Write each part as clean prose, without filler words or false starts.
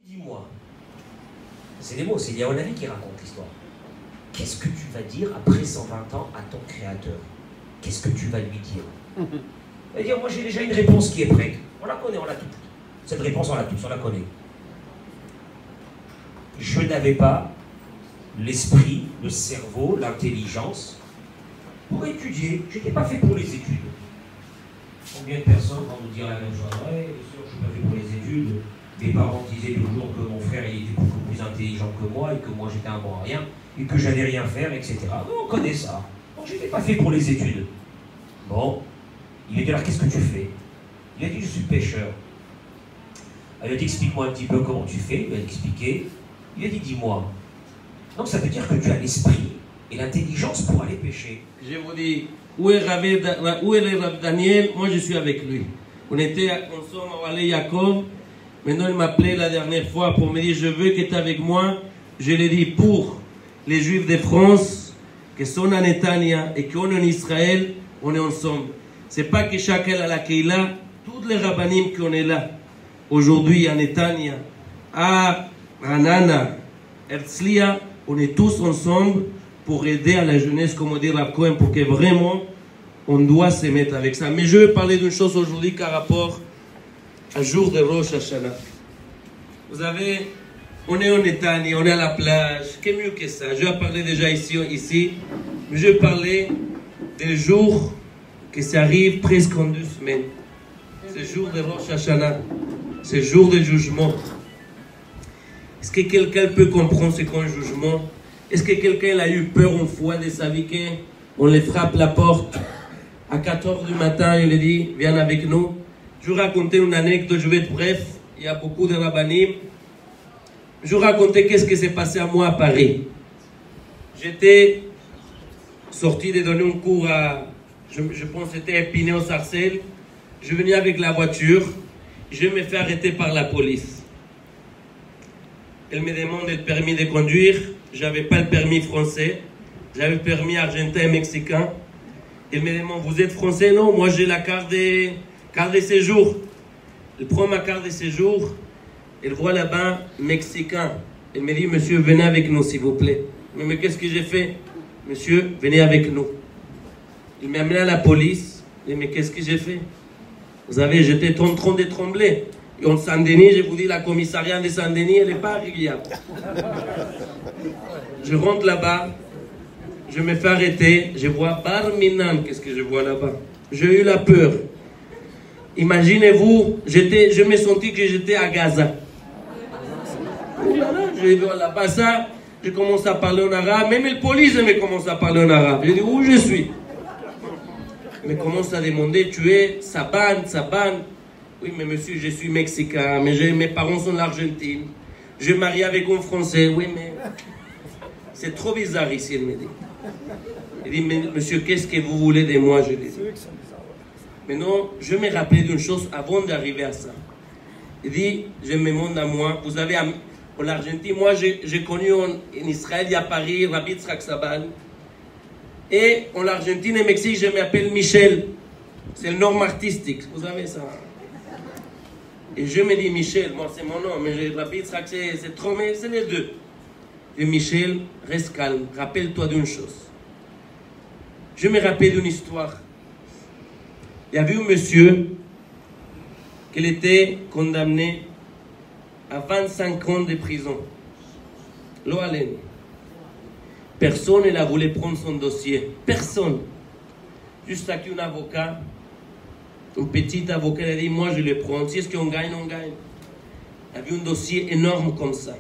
Dis-moi, c'est des mots, c'est Yaonali qui raconte l'histoire. Qu'est-ce que tu vas dire après 120 ans à ton créateur? Qu'est-ce que tu vas lui dire? Il va dire, moi j'ai déjà une réponse qui est prête. On la connaît, on l'a toute. Cette réponse, on l'a tous, on la connaît. Je n'avais pas l'esprit, le cerveau, l'intelligence pour étudier. Je n'étais pas fait pour les études. Combien de personnes vont nous dire la même chose? Ouais, bien sûr, je ne suis pas fait pour les études. Mes parents disaient toujours que mon frère il était beaucoup plus intelligent que moi et que moi j'étais un bon à rien et que j'allais rien faire, etc. Oui, on connaît ça. Donc je n'étais pas fait pour les études. Bon, il a dit alors qu'est-ce que tu fais? Il a dit je suis pêcheur. Il a dit explique-moi un petit peu comment tu fais. Il a expliqué. Il a dit dis-moi. Donc ça veut dire que tu as l'esprit et l'intelligence pour aller pêcher. Je vous dis, où est le Rav Daniel? Moi je suis avec lui. On était ensemble à Wale Yaakov. Maintenant, il m'appelait la dernière fois pour me dire, je veux que tu es avec moi. Je l'ai dit, pour les Juifs de France, qui sont en Netanya et qui sont en Israël, on est ensemble. C'est pas que chacun a la Keila, tous les rabbinim qu'on est là, aujourd'hui à Netanya, à Ranana, Herzliya, on est tous ensemble pour aider à la jeunesse, comme dit Rav Cohen, pour que vraiment, on doit se mettre avec ça. Mais je veux parler d'une chose aujourd'hui par rapport un jour de Rosh Hashanah. Vous savez, on est en Netanya, on est à la plage. Qu'est mieux que ça? Je vais parler déjà ici, mais je vais parler des jours que ça arrive presque en 2 semaines. Ce jour de Rosh Hashanah, ce jour de jugement. Est-ce que quelqu'un peut comprendre ce qu'est un jugement? Est-ce que quelqu'un a eu peur une fois de sa vie qu'on le frappe la porte à 4 h du matin et il lui dit viens avec nous? Je vais raconter une anecdote, je vais être bref. Il y a beaucoup de rabbinim. Je vais raconter qu'est-ce qui s'est passé à moi à Paris. J'étais sorti de donner un cours à, je pense que c'était Épinay-aux-Sarcelles. Je venais avec la voiture. Je me fais arrêter par la police. Elle me demande le permis de conduire. Je n'avais pas le permis français. J'avais le permis argentin et mexicain. Elle me demande, vous êtes français? Non, moi j'ai la carte de séjour. Elle prend ma carte de séjour. Elle voit là-bas mexicain. Elle me dit, monsieur, venez avec nous, s'il vous plaît. Mais qu'est-ce que j'ai fait? Monsieur, venez avec nous. Il m'a amené à la police. Mais qu'est-ce que j'ai fait? Vous savez, j'étais en train de trembler. Et en Saint-Denis, je vous dis, la commissariat de Saint-Denis, elle n'est pas régulière. Je rentre là-bas. Je me fais arrêter. Je vois Bar Minan. Qu'est-ce que je vois là-bas? J'ai eu la peur. Imaginez-vous, je me sentis que j'étais à Gaza. Je vais là-bas ça, je commence à parler en arabe. Même le police me commence à parler en arabe. Je dis où je suis? Il me commence à demander, tu es Saban? Oui, mais monsieur, je suis mexicain, mais mes parents sont de l'Argentine. Je marie avec un Français. Oui, mais c'est trop bizarre ici, il me dit. Il dit, mais monsieur, qu'est-ce que vous voulez de moi? Je lui dis. Maintenant, je me rappelais d'une chose avant d'arriver à ça. Il dit, je me demande à moi, vous savez, en Argentine, moi j'ai connu en Israël, à Paris, Rabbi Yitzhak Saban. Et en Argentine et Mexique, je m'appelle Michel. C'est le nom artistique, vous savez ça. Et je me dis Michel, moi c'est mon nom, mais Rabbi Yitzhak c'est trop, mais c'est les deux. Et Michel, reste calme, rappelle-toi d'une chose. Je me rappelle d'une histoire. Il y avait un monsieur qui était condamné à 25 ans de prison. Lo Allen. Personne ne voulait prendre son dossier. Personne. Juste qu'un avocat, un petit avocat, il a dit, moi je le prends. Si est-ce qu'on gagne, on gagne. Il y avait un dossier énorme comme ça.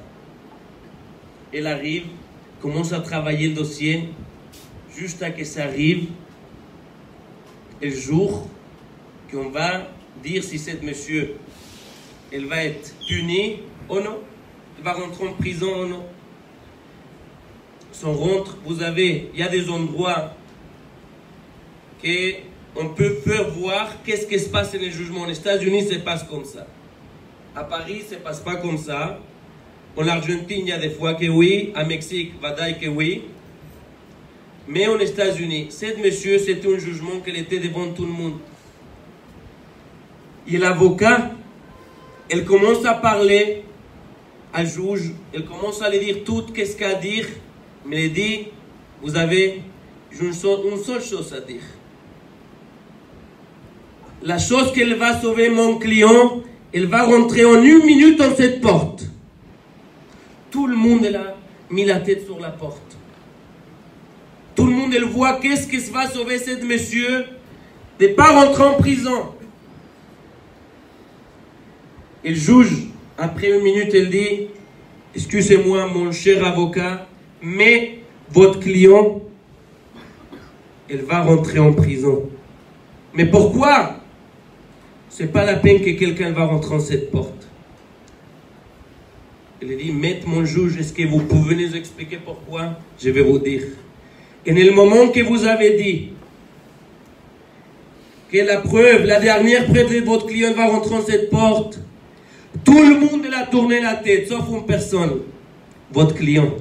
Elle arrive, commence à travailler le dossier, juste à que ça arrive, et le jour qu'on va dire si cette monsieur, elle va être punie ou non, elle va rentrer en prison ou non. Si on rentre, vous avez, il y a des endroits qu'on peut faire voir qu'est-ce qui se passe dans les jugements. Aux États-Unis, ça se passe comme ça. À Paris, ça ne se passe pas comme ça. En Argentine, il y a des fois que oui. À Mexique, vadaï que oui. Mais aux États-Unis, cette monsieur, c'était un jugement qu'elle était devant tout le monde. Et l'avocat, elle commence à parler al juge, il commence à lui dire tout qu'est-ce qu'il a à dire, mais il dit, vous avez une seule chose à dire. La chose qu'elle va sauver mon client, elle va rentrer en 1 minute dans cette porte. Tout le monde a mis la tête sur la porte. Tout le monde elle voit qu'est-ce qui va sauver cet monsieur de ne pas rentrer en prison. Il juge, après 1 minute, elle dit, excusez-moi mon cher avocat, mais votre client, elle va rentrer en prison. Mais pourquoi? C'est pas la peine que quelqu'un va rentrer en cette porte. Elle dit, maître mon juge, est-ce que vous pouvez nous expliquer pourquoi? Je vais vous dire. Et dans le moment que vous avez dit que la preuve, la dernière preuve de votre client va rentrer en cette porte, tout le monde a tourné la tête, sauf une personne, votre client.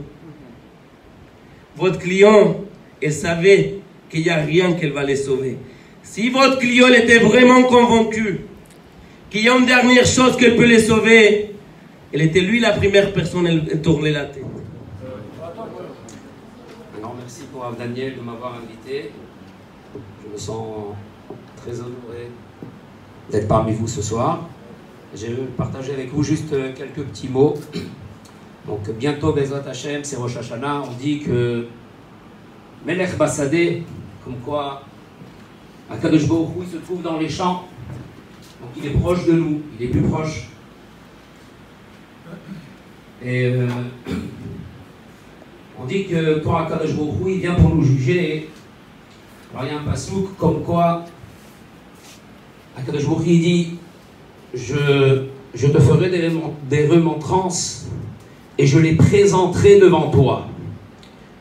Votre client, elle savait qu'il n'y a rien qu'elle va les sauver. Si votre client était vraiment convaincu qu'il y a une dernière chose qu'elle peut les sauver, elle était lui la première personne à tourner la tête. Alors merci pour Rav Daniel de m'avoir invité. Je me sens très honoré d'être parmi vous ce soir. J'ai partagé avec vous juste quelques petits mots. Donc bientôt, Bezrat Hashem, c'est Rosh Hashanah. On dit que Melech Basadeh, comme quoi Akadosh Baruch Hu, il se trouve dans les champs. Donc il est proche de nous, il est plus proche. Et on dit que quand Akadosh Baruch Hu, il vient pour nous juger, alors il y a un pasouk comme quoi Akadosh Baruch Hu, il dit je te ferai des remontrances et je les présenterai devant toi.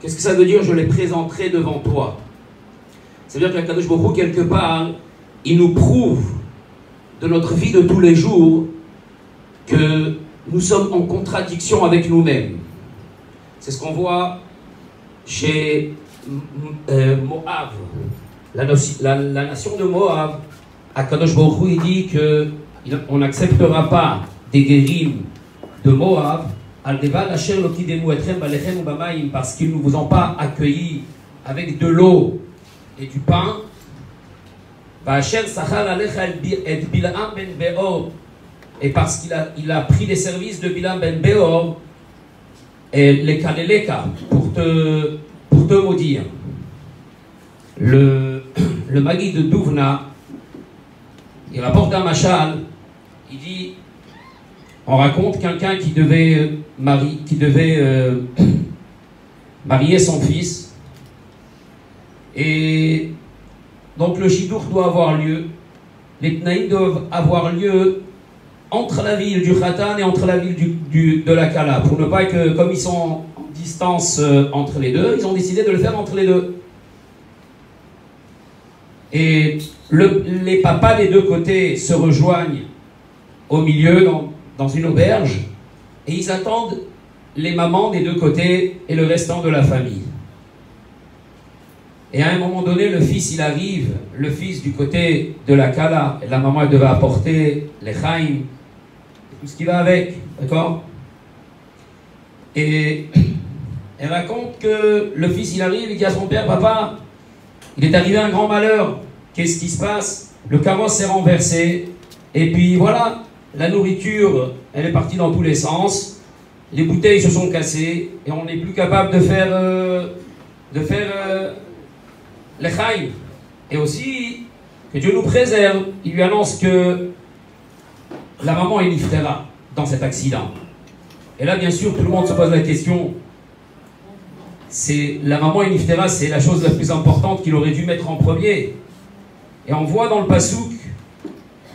Qu'est-ce que ça veut dire, je les présenterai devant toi? Ça veut dire que Akadosh Baruch Hu, quelque part, il nous prouve de notre vie de tous les jours que nous sommes en contradiction avec nous-mêmes. C'est ce qu'on voit chez Moab, la nation de Moab. Akadosh Baruch Hu, il dit qu'on n'acceptera pas des guérims de Moab parce qu'ils ne vous ont pas accueillis avec de l'eau et du pain. Et parce qu'il a pris les services de Bilam ben Beor et les Kaleleka pour te maudire. Le Magui de Douvna, il rapporte un machal, il dit, on raconte quelqu'un qui devait marier son fils, et donc le Shidour doit avoir lieu, les Tnaïm doivent avoir lieu entre la ville du Khatan et entre la ville de la Kala, pour ne pas que, comme ils sont en distance entre les deux, ils ont décidé de le faire entre les deux. Et les papas des deux côtés se rejoignent au milieu dans une auberge et ils attendent les mamans des deux côtés et le restant de la famille. Et à un moment donné, le fils il arrive, le fils du côté de la Kala, et la maman elle devait apporter les chaim, tout ce qui va avec, d'accord? Et elle raconte que le fils il arrive et dit à son père, papa, il est arrivé un grand malheur. Qu'est-ce qui se passe? Le carrosse s'est renversé. Et puis voilà, la nourriture, elle est partie dans tous les sens. Les bouteilles se sont cassées. Et on n'est plus capable de faire les chaim. Et aussi, que Dieu nous préserve. Il lui annonce que la maman est nifrera dans cet accident. Et là, bien sûr, tout le monde se pose la question. La maman est nifrera, c'est la chose la plus importante qu'il aurait dû mettre en premier. Et on voit dans le Passouk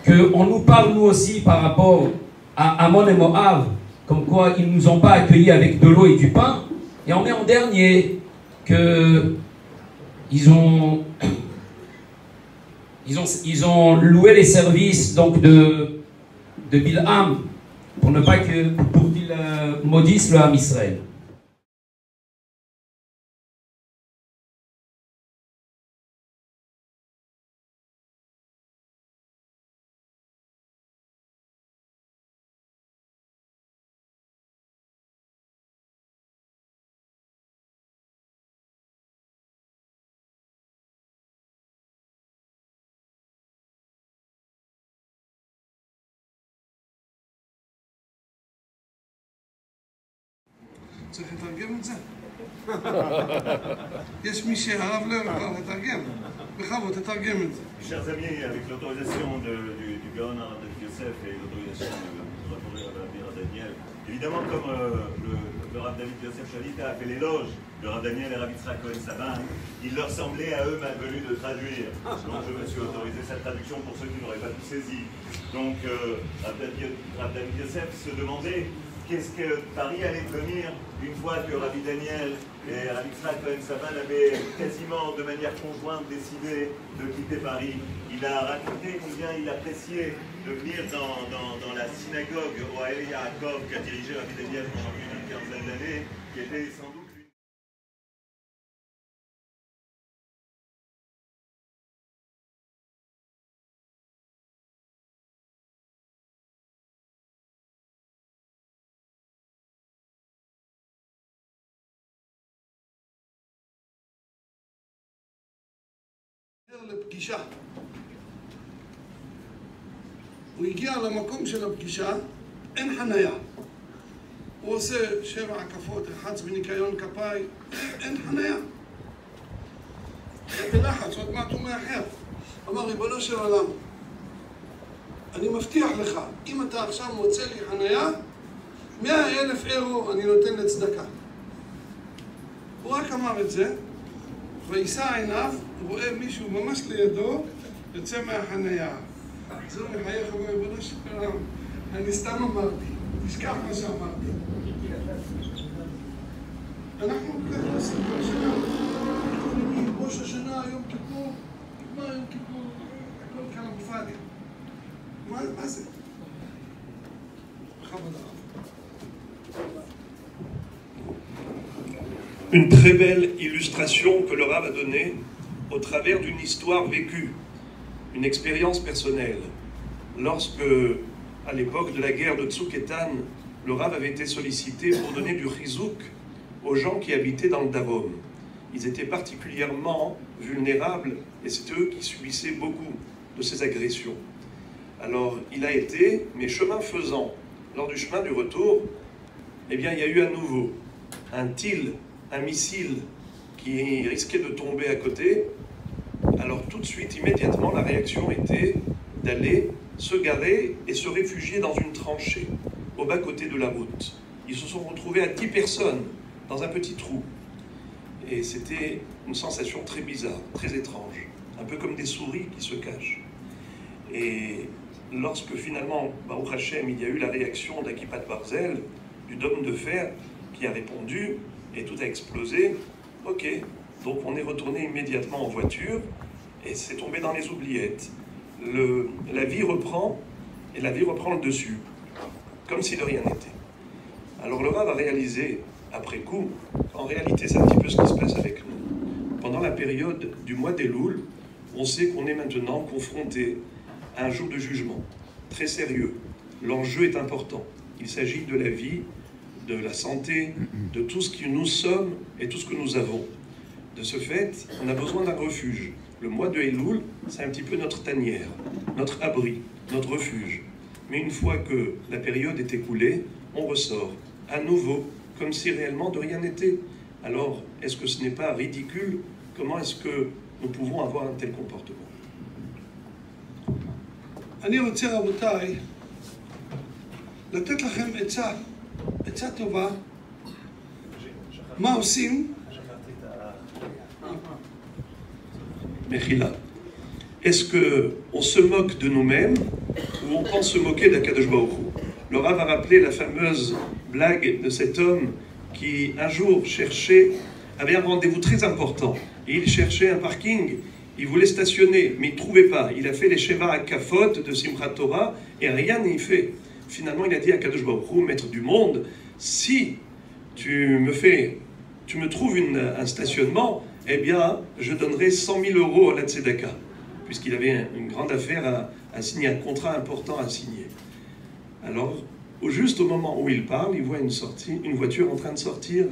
qu'on nous parle nous aussi par rapport à Ammon et Moab, comme quoi ils ne nous ont pas accueillis avec de l'eau et du pain. Et on est en dernier qu'ils ont loué les services donc de Bilham pour ne pas pour qu'il maudisse le Ham Israël. צריך לתרגם את זה? יש מי שהרב לא יכול לתרגם. בכבוד, תתרגם את זה. Chers amis, avec l'autorisation du Gaon David Yosef et l'autorisation de Rabbi Daniel, évidemment, comme le Rav David Yosef Shalita a fait l'éloge de Rav Daniel et Rav Yitzhak Cohen Saban, il leur semblait à eux malvenu de traduire. Donc je me suis autorisé cette traduction pour ceux qui n'auraient pas tout saisi. Donc Rav David Yosef se demandait qu'est-ce que Paris allait devenir une fois que Rabbi Daniel et Rav Yitzhak Cohen Saban avaient quasiment de manière conjointe décidé de quitter Paris. Il a raconté combien il appréciait de venir dans la synagogue Oahel Yaakov qu'a dirigé Rabbi Daniel pendant une quinzaine d'années, qui était sans doute לפגישה. הוא הגיע למקום של הפגישה, אין חניה. הוא עושה 7 הקפות, רחץ בניקיון כפיים, אין חניה. היה בלחץ, עוד מעט הוא מאחר. אמר, ריבונו של עולם, אני מבטיח לך, אם אתה עכשיו מוצא לי חניה, 100,000 אירו אני נותן לצדקה. הוא רק אמר את זה, וישא עיניו, הוא רואה מישהו ממש לידו, יוצא מהחניה. זו מחייך, הוא ריבונו של עולם, אני סתם אמרתי, תשכח מה שאמרתי. אנחנו ככה עושים כל שנה, אנחנו נגיד ראש השנה, יום כיפור, נגמר יום כיפור, הכל כאן בפאדיה. מה זה? בכבוד הרב. Une très belle illustration que le Rav a donnée au travers d'une histoire vécue, une expérience personnelle. Lorsque, à l'époque de la guerre de Tzouketan, le Rav avait été sollicité pour donner du chizouk aux gens qui habitaient dans le Davom. Ils étaient particulièrement vulnérables et c'est eux qui subissaient beaucoup de ces agressions. Alors, il a été, mais chemin faisant, lors du chemin du retour, eh bien, il y a eu à nouveau un missile qui risquait de tomber à côté. Alors tout de suite, immédiatement, la réaction était d'aller se garer et se réfugier dans une tranchée au bas-côté de la route. Ils se sont retrouvés à 10 personnes dans un petit trou. Et c'était une sensation très bizarre, très étrange, un peu comme des souris qui se cachent. Et lorsque finalement, Baruch Hashem, il y a eu la réaction d'Akipat Barzel, du dôme de fer, qui a répondu, et tout a explosé. Ok, donc on est retourné immédiatement en voiture et c'est tombé dans les oubliettes. La vie reprend et la vie reprend le dessus, comme si de rien n'était. Alors le Rav a réalisé, après coup, en réalité c'est un petit peu ce qui se passe avec nous. Pendant la période du mois d'Elul, on sait qu'on est maintenant confronté à un jour de jugement très sérieux. L'enjeu est important. Il s'agit de la vie, de la santé, de tout ce que nous sommes et tout ce que nous avons. De ce fait, on a besoin d'un refuge. Le mois de Elul, c'est un petit peu notre tanière, notre abri, notre refuge. Mais une fois que la période est écoulée, on ressort à nouveau, comme si réellement de rien n'était. Alors, est-ce que ce n'est pas ridicule? Comment est-ce que nous pouvons avoir un tel comportement? אני רוצה רבותיי לתת לכם עצה טובה, מה עושים? Mechila. Est-ce qu'on se moque de nous-mêmes ou on pense se moquer d'Akadosh Baruch Hu? Le Rav a rappelé la fameuse blague de cet homme qui un jour avait un rendez-vous très important et il cherchait un parking, il voulait stationner mais il ne trouvait pas. Il a fait les Sheva Akafot de Simchat Torah et rien n'y fait. Finalement, il a dit à Kadosh Baruch Hu, maître du monde, si tu me trouves un stationnement, eh bien, je donnerai 100 000 euros à la Tzedaka, puisqu'il avait une grande affaire à signer, un contrat important à signer. Alors, juste au moment où il parle, il voit une voiture en train de sortir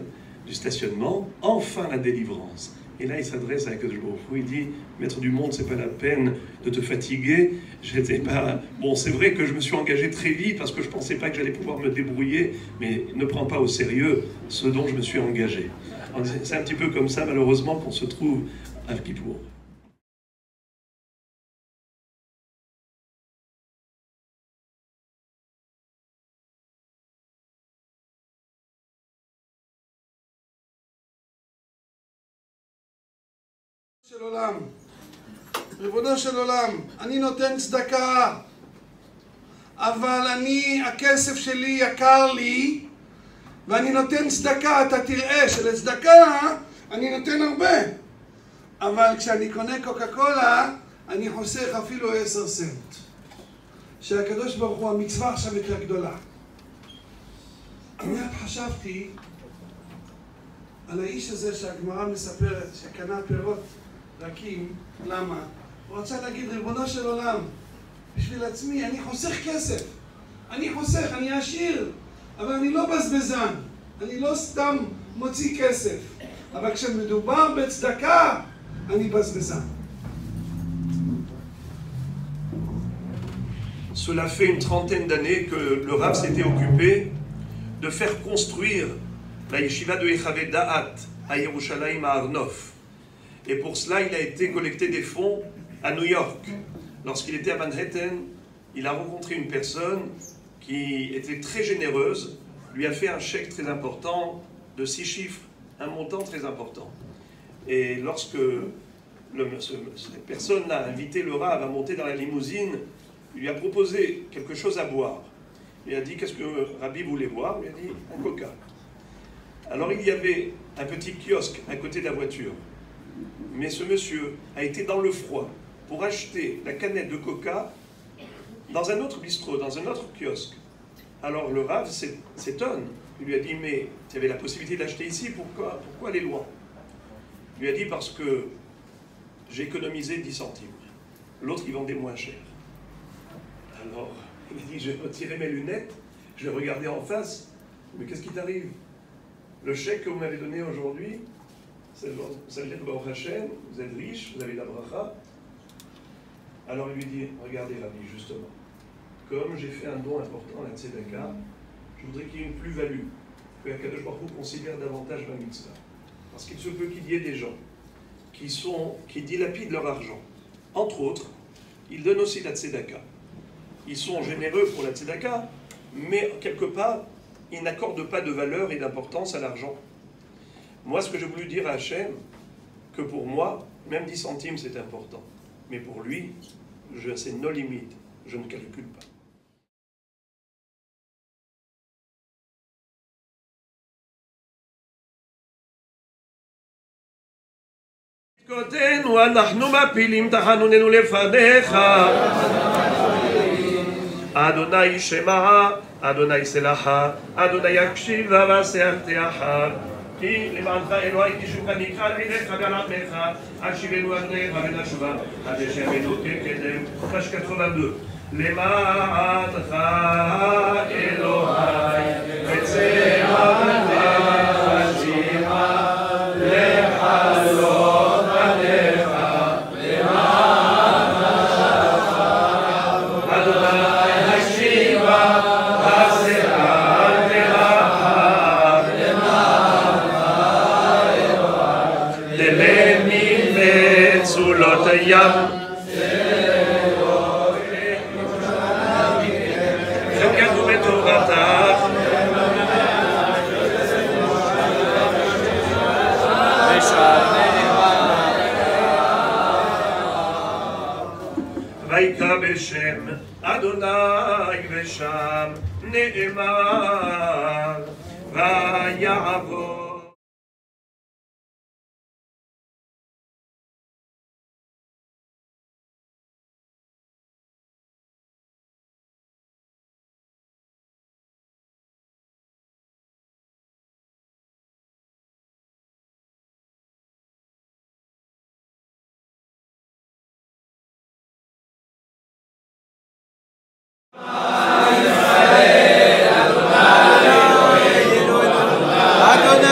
du stationnement, enfin la délivrance. Et là, il s'adresse à Akadosh Baruch Hu, il dit, Maître du monde, c'est pas la peine de te fatiguer. J'étais pas... Bon, c'est vrai que je me suis engagé très vite parce que je pensais pas que j'allais pouvoir me débrouiller, mais ne prends pas au sérieux ce dont je me suis engagé. C'est un petit peu comme ça, malheureusement, qu'on se trouve à Kippour. של עולם, ריבונו של עולם, אני נותן צדקה, אבל הכסף שלי יקר לי, ואני נותן צדקה, אתה תראה שלצדקה אני נותן הרבה, אבל כשאני קונה קוקה קולה, אני חוסך אפילו 10 סנט. שהקדוש ברוך הוא, המצווה עכשיו יותר גדולה. מיד חשבתי על האיש הזה שהגמרא מספרת, שקנה פירות רכים. למה? הוא רצה להגיד, ריבונו של עולם, בשביל עצמי, אני חוסך כסף. אני חוסך, אני עשיר, אבל אני לא בזבזן. אני לא סתם מוציא כסף. אבל כשמדובר בצדקה, אני בזבזן. Cela fait une trentaine d'années que le Rav s'était occupé de faire construire la yeshiva de Echavé Da'at à Yerushalayim à Arnof. Et pour cela, il a été collecté des fonds à New York. Lorsqu'il était à Manhattan, il a rencontré une personne qui était très généreuse, lui a fait un chèque très important de 6 chiffres, un montant très important. Et lorsque cette personne a invité le Rav à monter dans la limousine, il lui a proposé quelque chose à boire. Il a dit, qu'est-ce que Rabbi voulait boire? Il a dit, un coca. Alors il y avait un petit kiosque à côté de la voiture. Mais ce monsieur a été dans le froid pour acheter la canette de coca dans un autre bistrot, dans un autre kiosque. Alors le Rav s'étonne. Il lui a dit, mais tu avais la possibilité d'acheter ici, pourquoi aller loin? Il lui a dit, parce que j'ai économisé 10 centimes. L'autre, il vendait moins cher. Alors, il a dit, j'ai retiré mes lunettes, je l'ai regardé en face, mais qu'est-ce qui t'arrive? Le chèque que vous m'avez donné aujourd'hui, ça veut dire que Baruch Hashem, vous êtes riche, vous avez la bracha. Alors il lui dit, regardez Rabbi, justement, comme j'ai fait un don important à la Tzedaka, je voudrais qu'il y ait une plus-value, que Akadosh Baruch Hu considère davantage ma mitzvah. Parce qu'il se peut qu'il y ait des gens qui dilapident leur argent. Entre autres, ils donnent aussi la Tzedaka. Ils sont généreux pour la Tzedaka, mais quelque part, ils n'accordent pas de valeur et d'importance à l'argent. Moi, ce que j'ai voulu dire à Hachem, que pour moi, même 10 centimes, c'est important. Mais pour lui, c'est no limite. Je ne calcule pas. כותנו אנחנו מפילים תחנוננו לפניך אדוני שמע אדוני סלחה אדוני יקשיב ועשה הרתעך כי למענך אלוהי תשובך נקרא לעיניך ועל עמך השיבנו אדוניך ונשובה עד שיבינו כקדם פרש 82 למענך אלוהי וצערך בשם אדוני ושם נאמר ויעבור Adonai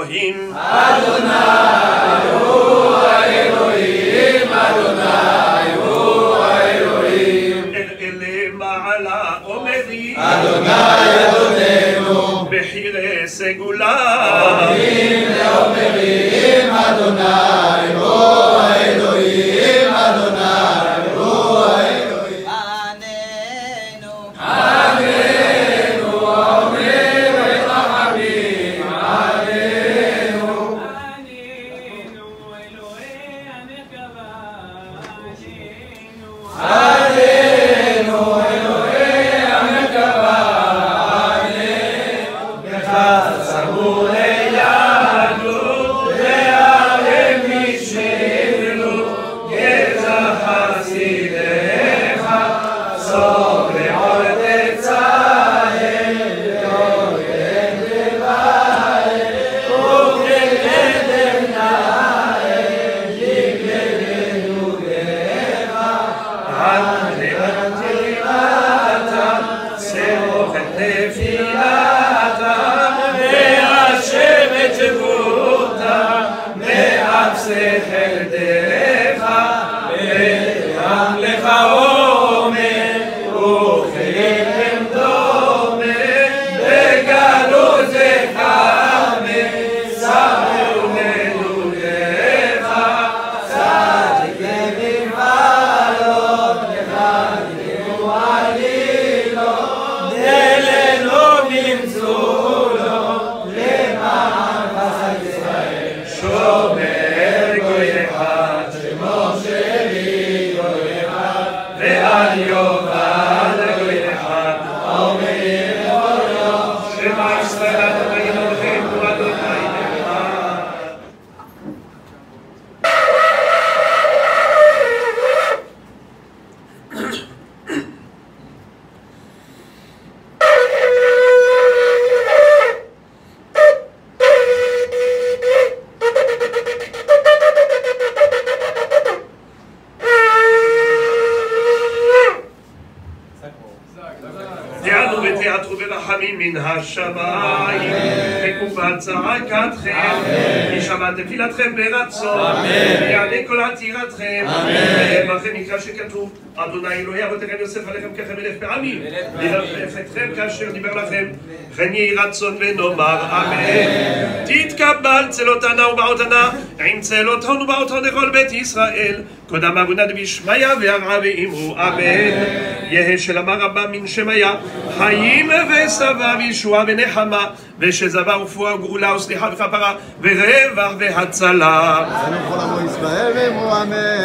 Elohim. Adonai hu Elohim, Adonai hu Elohim. Ele ma'ala omeri. Adonai Adonenu. Bechire segula. Omrim leomerim, Adonai hu Elohim, Adonai hu Elohim. Anenu. Anenu, omrim lechamim, Anenu. Anenu, Elohei המרכבה. Anenu, Elohei המרכבה. Anenu, לך סגור לידו, להרים משלו, גזע חסידיך, סוף לעוד תצאל, לעודד לבעל, וכן עדמנאל, יגלנו גאיך, עד לתפילתה, סמוך את נפילתה, והשם את שבותה, מאפסך אל דרך, וגם לך עומר, וכאלם דומה, בגלות זכרמר, סמרו מלוליך, צדיק במעלות, לך נתנו עלילו, דלנו נמצאו לו, למען חסד ישראל, שומר גוי אחד, שמו שלי גוי אחד, ועל יובל גוי אחד, אומרים לכל יום, שמע ישראל אדוני אלוהינו אדוני אחד. תיענו ותיעטרו ברחמים מן השמיים, וקופת צעקתכם, כי שמע תפילתכם ברצון, ויענה כל עתירתכם, ובכם מקרא שכתוב, אדוני אלוהי אבותיכם יוסף עליכם ככם 1000 פעמים, וירדף אתכם כאשר דיבר לכם, כן יהי רצון ונאמר אמן. תתקבל צלותנה ובעותנה, עם צלותון ובעותון לכל בית ישראל, קודם אבונה דבישמיא והרעה ואמרו אמן. יהא שלמה רבה מן שמיה, חיים ושבע וישועה ונחמה, ושזבה ורפואה וגאולה וסליחה וכפרה, ורווח והצלה. כל עמו ישראל ואמרו אמן.